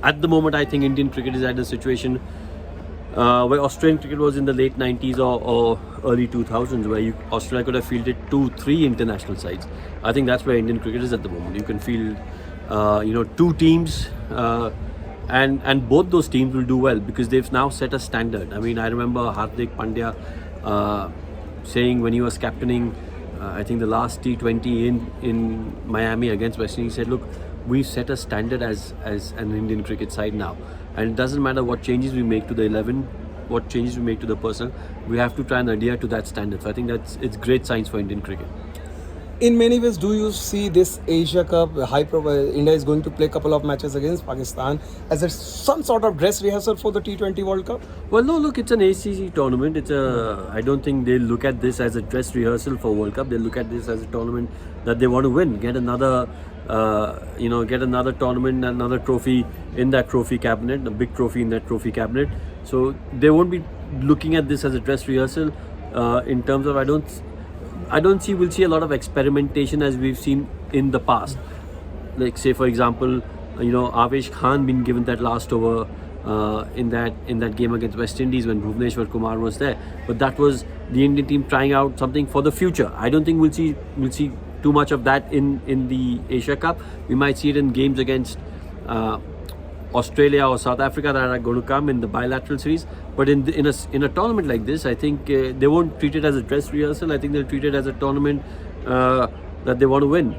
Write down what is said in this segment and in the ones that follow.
at the moment, I think Indian cricket is at a situation where Australian cricket was in the late 90s or early 2000s, where Australia could have fielded 2-3 international sides. I think that's where Indian cricket is at the moment. You can field, 2 teams, and both those teams will do well because they've now set a standard. I mean, I remember Hardik Pandya saying when he was captaining, I think the last T20 in Miami against West Indies, he said, look, we've set a standard as an Indian cricket side now, and it doesn't matter what changes we make to the 11, what changes we make to the personnel, we have to try and adhere to that standard. So I think it's great signs for Indian cricket. In many ways, do you see this Asia Cup India is going to play a couple of matches against Pakistan as some sort of dress rehearsal for the T20 World Cup? Well, no, look, it's an ACC tournament. I don't think they'll look at this as a dress rehearsal for World Cup. They'll look at this as a tournament that they want to win, get another tournament, another trophy in that trophy cabinet, a big trophy in that trophy cabinet. So they won't be looking at this as a dress rehearsal in terms of, we'll see a lot of experimentation as we've seen in the past. Like, say for example, Avesh Khan being given that last over in that game against West Indies when Bhuvneshwar Kumar was there. But that was the Indian team trying out something for the future. I don't think we'll see too much of that in the Asia Cup. We might see it in games against Australia or South Africa that are going to come in the bilateral series. But in a tournament like this, I think they won't treat it as a dress rehearsal. I think they'll treat it as a tournament that they want to win.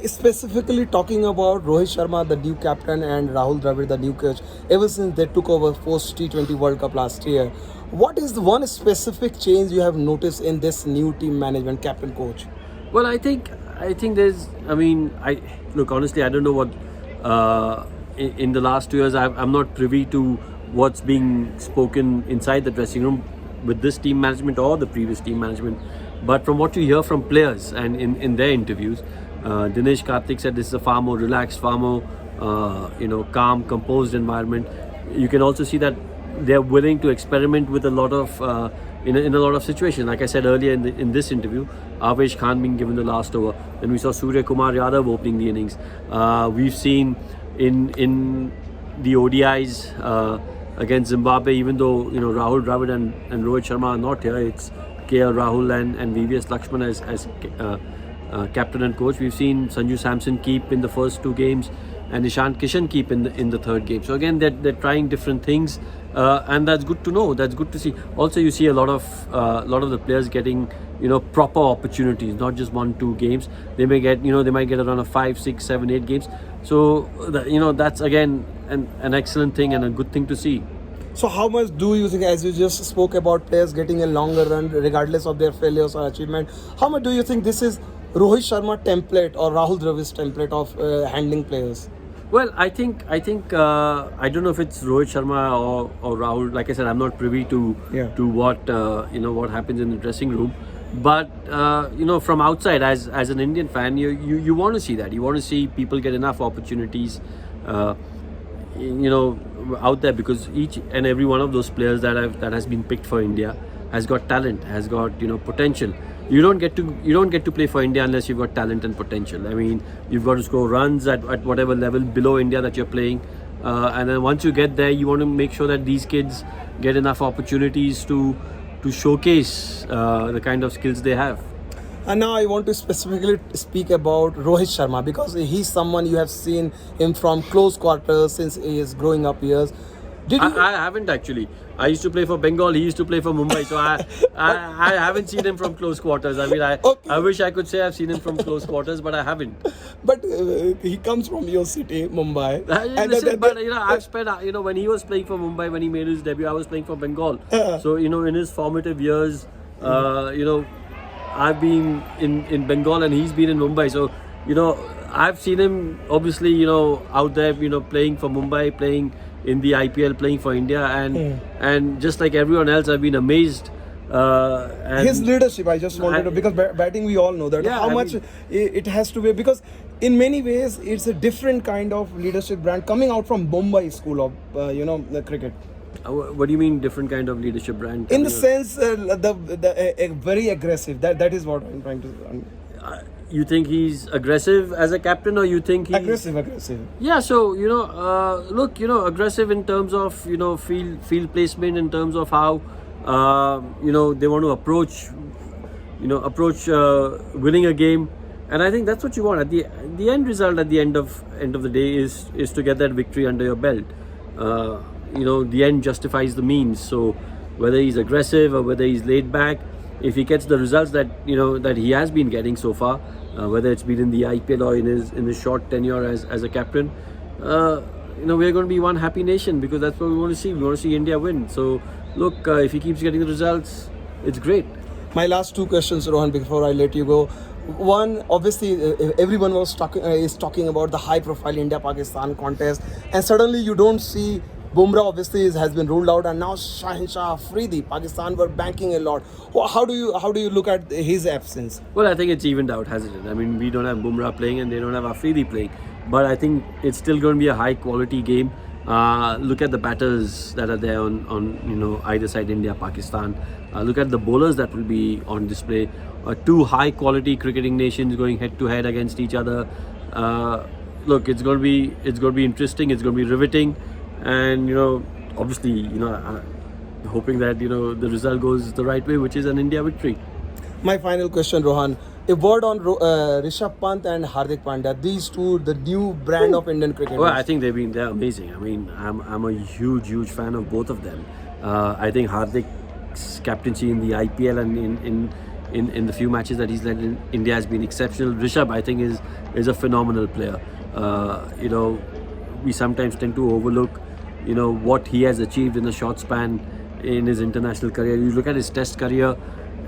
Specifically talking about Rohit Sharma, the new captain, and Rahul Dravid, the new coach, ever since they took over post T20 World Cup last year, what is the one specific change you have noticed in this new team management, captain coach? Well, I think there's. Look, honestly, I don't know what in the last 2 years. I'm not privy to what's being spoken inside the dressing room with this team management or the previous team management. But from what you hear from players and in their interviews, Dinesh Karthik said this is a far more relaxed, far more calm, composed environment. You can also see that they're willing to experiment with a lot of in a lot of situations. Like I said earlier in this interview, Avesh Khan being given the last over. Then we saw Surya Kumar Yadav opening the innings. We've seen in the ODIs against Zimbabwe, even though Rahul Dravid and Rohit Sharma are not here, it's KL Rahul and VVS Lakshman as captain and coach. We've seen Sanju Samson keep in the first 2 games and Ishant Kishan keep in the third game. So again, they're trying different things, and that's good to know. That's good to see. Also, you see a lot of the players getting proper opportunities, not just 1-2 games. They may get they might get a run of 5, 6, 7, 8 games. So that's again an excellent thing and a good thing to see. So how much do you think, as you just spoke about players getting a longer run regardless of their failures or achievement, how much do you think this is Rohit Sharma template or Rahul Dravid's template of handling players? Well, I think I don't know if it's Rohit Sharma or Rahul. Like I said, I'm not privy to what what happens in the dressing room. But from outside, as an Indian fan, you want to see that. You want to see people get enough opportunities, out there, because each and every one of those players that has been picked for India has got talent, has got potential. You don't get to play for India unless you've got talent and potential. I mean, you've got to score runs at whatever level below India that you're playing, and then once you get there, you want to make sure that these kids get enough opportunities to showcase the kind of skills they have. And now I want to specifically speak about Rohit Sharma, because he's someone you have seen him from close quarters since his growing up years. I haven't actually. I used to play for Bengal. He used to play for Mumbai. So I haven't seen him from close quarters. I mean, I wish I could say I've seen him from close quarters, but I haven't. But he comes from your city, Mumbai. I've spent when he was playing for Mumbai, when he made his debut, I was playing for Bengal. So in his formative years, I've been in Bengal and he's been in Mumbai. So I've seen him obviously out there playing for Mumbai, playing in the IPL, playing for India, and just like everyone else, I've been amazed. And his leadership, I just wanted to, because batting, we all know that much it has to be, because in many ways it's a different kind of leadership brand coming out from Mumbai school of the cricket. What do you mean different kind of leadership brand? In the sense, very aggressive. That is what I'm trying to. you think he's aggressive as a captain, or you think he's Aggressive. Yeah, so look, aggressive in terms of field placement, in terms of how they want to approach winning a game, and I think that's what you want. At the end result, at the end of the day, is to get that victory under your belt. The end justifies the means. So whether he's aggressive or whether he's laid back, if he gets the results that that he has been getting so far, whether it's been in the IPL or in his short tenure as a captain, we're going to be one happy nation, because that's what we want to see. We want to see India win. So look, if he keeps getting the results, it's great. My last two questions, Rohan, before I let you go. One, obviously, everyone is talking about the high-profile India-Pakistan contest, and suddenly you don't see Bumrah. Obviously, has been ruled out, and now Shah Afridi. Pakistan were banking a lot. How do you look at his absence? Well, I think it's evened out, hasn't it? I mean, we don't have Bumrah playing, and they don't have Afridi playing, but I think it's still going to be a high-quality game. Look at the batters that are there on either side, India, Pakistan. Look at the bowlers that will be on display. Two high-quality cricketing nations going head-to-head against each other. Look, it's going to be interesting. It's going to be riveting, and obviously, hoping that the result goes the right way, which is an India victory. My final question, Rohan. A word on Rishabh Pant and Hardik Pandya. These two, the new brand of Indian cricket. Well, I think they're amazing. I mean, I'm a huge fan of both of them. I think Hardik's captaincy in the IPL and in the few matches that he's led in India has been exceptional. Rishabh, I think, is a phenomenal player. We sometimes tend to overlook what he has achieved in a short span in his international career. You look at his test career.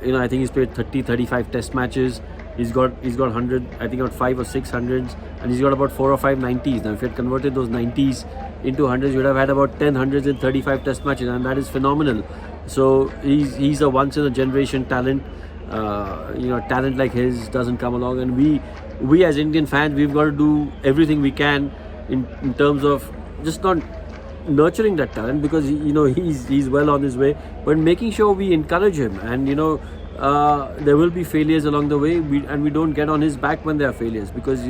I think he's played 35 test matches. He's got 100, I think, about 5 or 6 hundreds, and he's got about 4 or 5 90s. Now, if you had converted those 90s into hundreds, you would have had about 10 hundreds in 35 test matches, and that is phenomenal. So he's a once in a generation talent. Talent like his doesn't come along, and we as Indian fans, we've got to do everything we can in terms of just not nurturing that talent, because he's well on his way, but making sure we encourage him, and there will be failures along the way, and we don't get on his back when there are failures, because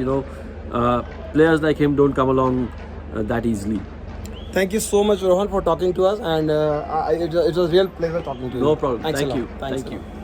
players like him don't come along that easily. Thank you so much, Rohan, for talking to us, and it was a real pleasure talking to you. No problem. Thanks Thank a lot. you. Thanks Thank a you. lot.